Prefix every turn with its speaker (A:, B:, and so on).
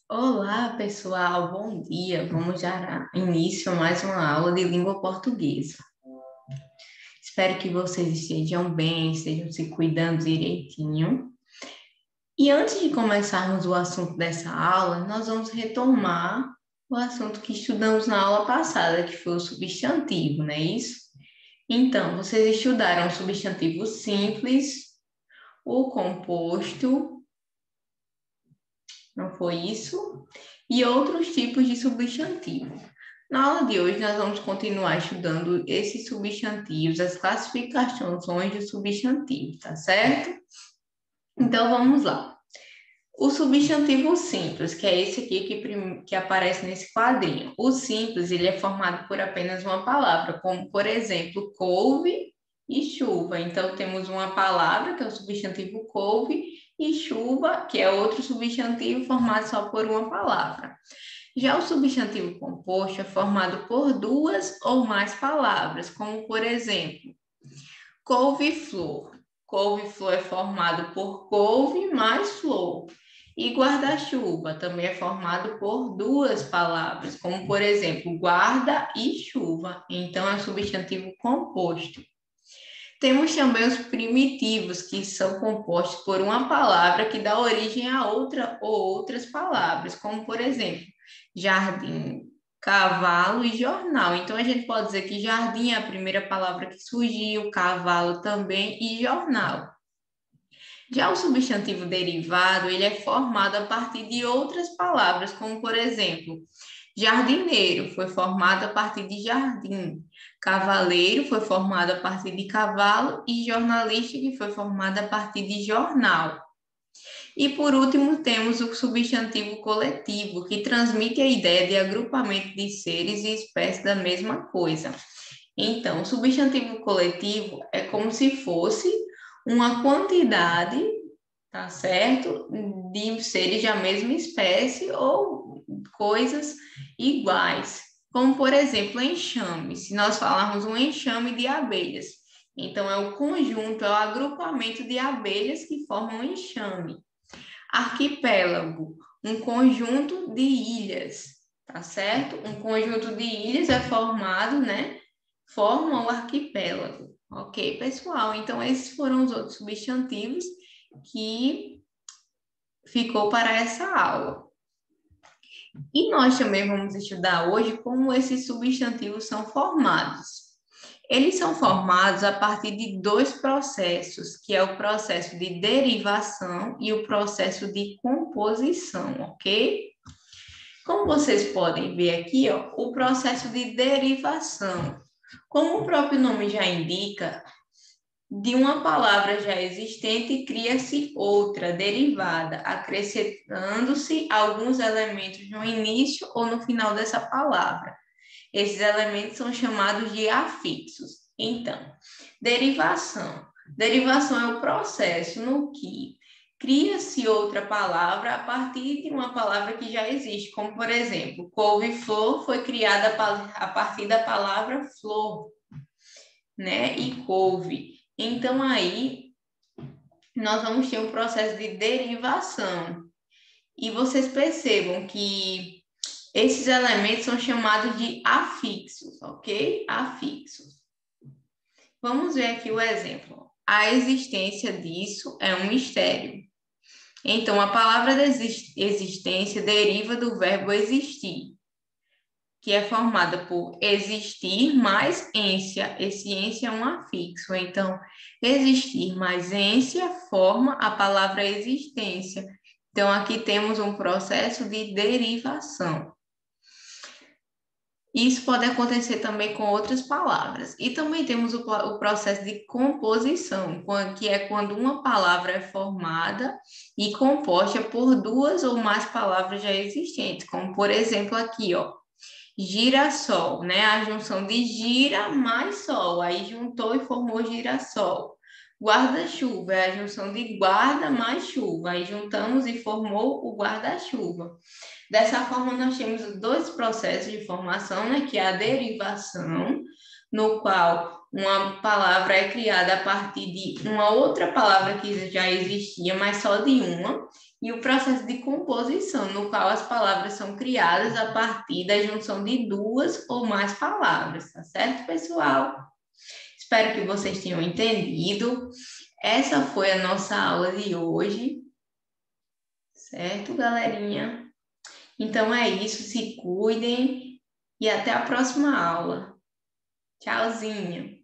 A: Olá, pessoal, bom dia. Vamos dar início a mais uma aula de língua portuguesa. Espero que vocês estejam bem, estejam se cuidando direitinho. E antes de começarmos o assunto dessa aula, nós vamos retomar o assunto que estudamos na aula passada, que foi o substantivo, não é isso? Então, vocês estudaram o substantivo simples, o composto, não foi isso? E outros tipos de substantivo. Na aula de hoje, nós vamos continuar estudando esses substantivos, as classificações de substantivos, tá certo? Então, vamos lá. O substantivo simples, que é esse aqui que aparece nesse quadrinho. O simples, ele é formado por apenas uma palavra, como, por exemplo, couve e chuva. Então, temos uma palavra, que é o substantivo couve, e chuva, que é outro substantivo formado só por uma palavra. Já o substantivo composto é formado por duas ou mais palavras, como, por exemplo, couve-flor. Couve-flor é formado por couve mais flor. E guarda-chuva também é formado por duas palavras, como, por exemplo, guarda e chuva. Então, é um substantivo composto. Temos também os primitivos, que são compostos por uma palavra que dá origem a outra ou outras palavras, como, por exemplo, jardim, cavalo e jornal. Então, a gente pode dizer que jardim é a primeira palavra que surgiu, cavalo também e jornal. Já o substantivo derivado, ele é formado a partir de outras palavras, como, por exemplo, jardineiro foi formado a partir de jardim, cavaleiro foi formado a partir de cavalo e jornalista que foi formado a partir de jornal. E por último, temos o substantivo coletivo, que transmite a ideia de agrupamento de seres e espécies da mesma coisa. Então, o substantivo coletivo é como se fosse uma quantidade, tá certo? De seres da mesma espécie ou coisas iguais. Como, por exemplo, enxame. Se nós falarmos um enxame de abelhas, então é o conjunto, é o agrupamento de abelhas que formam um enxame. Arquipélago, um conjunto de ilhas, tá certo? Um conjunto de ilhas é formado, né? Forma o arquipélago. Ok, pessoal? Então, esses foram os outros substantivos que ficou para essa aula. E nós também vamos estudar hoje como esses substantivos são formados. Eles são formados a partir de dois processos, que é o processo de derivação e o processo de composição, ok? Como vocês podem ver aqui, ó, o processo de derivação. Como o próprio nome já indica, de uma palavra já existente cria-se outra derivada, acrescentando-se alguns elementos no início ou no final dessa palavra. Esses elementos são chamados de afixos. Então, derivação. Derivação é o processo no que cria-se outra palavra a partir de uma palavra que já existe, como, por exemplo, couve-flor foi criada a partir da palavra flor, né? E couve. Então, aí, nós vamos ter um processo de derivação. E vocês percebam que esses elementos são chamados de afixos, ok? Afixos. Vamos ver aqui o exemplo. A existência disso é um mistério. Então, a palavra existência deriva do verbo existir, que é formada por existir mais ência. Esse ência é um afixo. Então, existir mais ência forma a palavra existência. Então, aqui temos um processo de derivação. Isso pode acontecer também com outras palavras. E também temos o processo de composição, que é quando uma palavra é formada e composta por duas ou mais palavras já existentes, como por exemplo aqui, ó, girassol, né? A junção de gira mais sol, aí juntou e formou girassol. Guarda-chuva é a junção de guarda mais chuva, aí juntamos e formou o guarda-chuva. Dessa forma, nós temos dois processos de formação, né? Que é a derivação, no qual uma palavra é criada a partir de uma outra palavra que já existia, mas só de uma, e o processo de composição, no qual as palavras são criadas a partir da junção de duas ou mais palavras, tá certo, pessoal? Espero que vocês tenham entendido. Essa foi a nossa aula de hoje, certo, galerinha? Então é isso, se cuidem e até a próxima aula. Tchauzinho!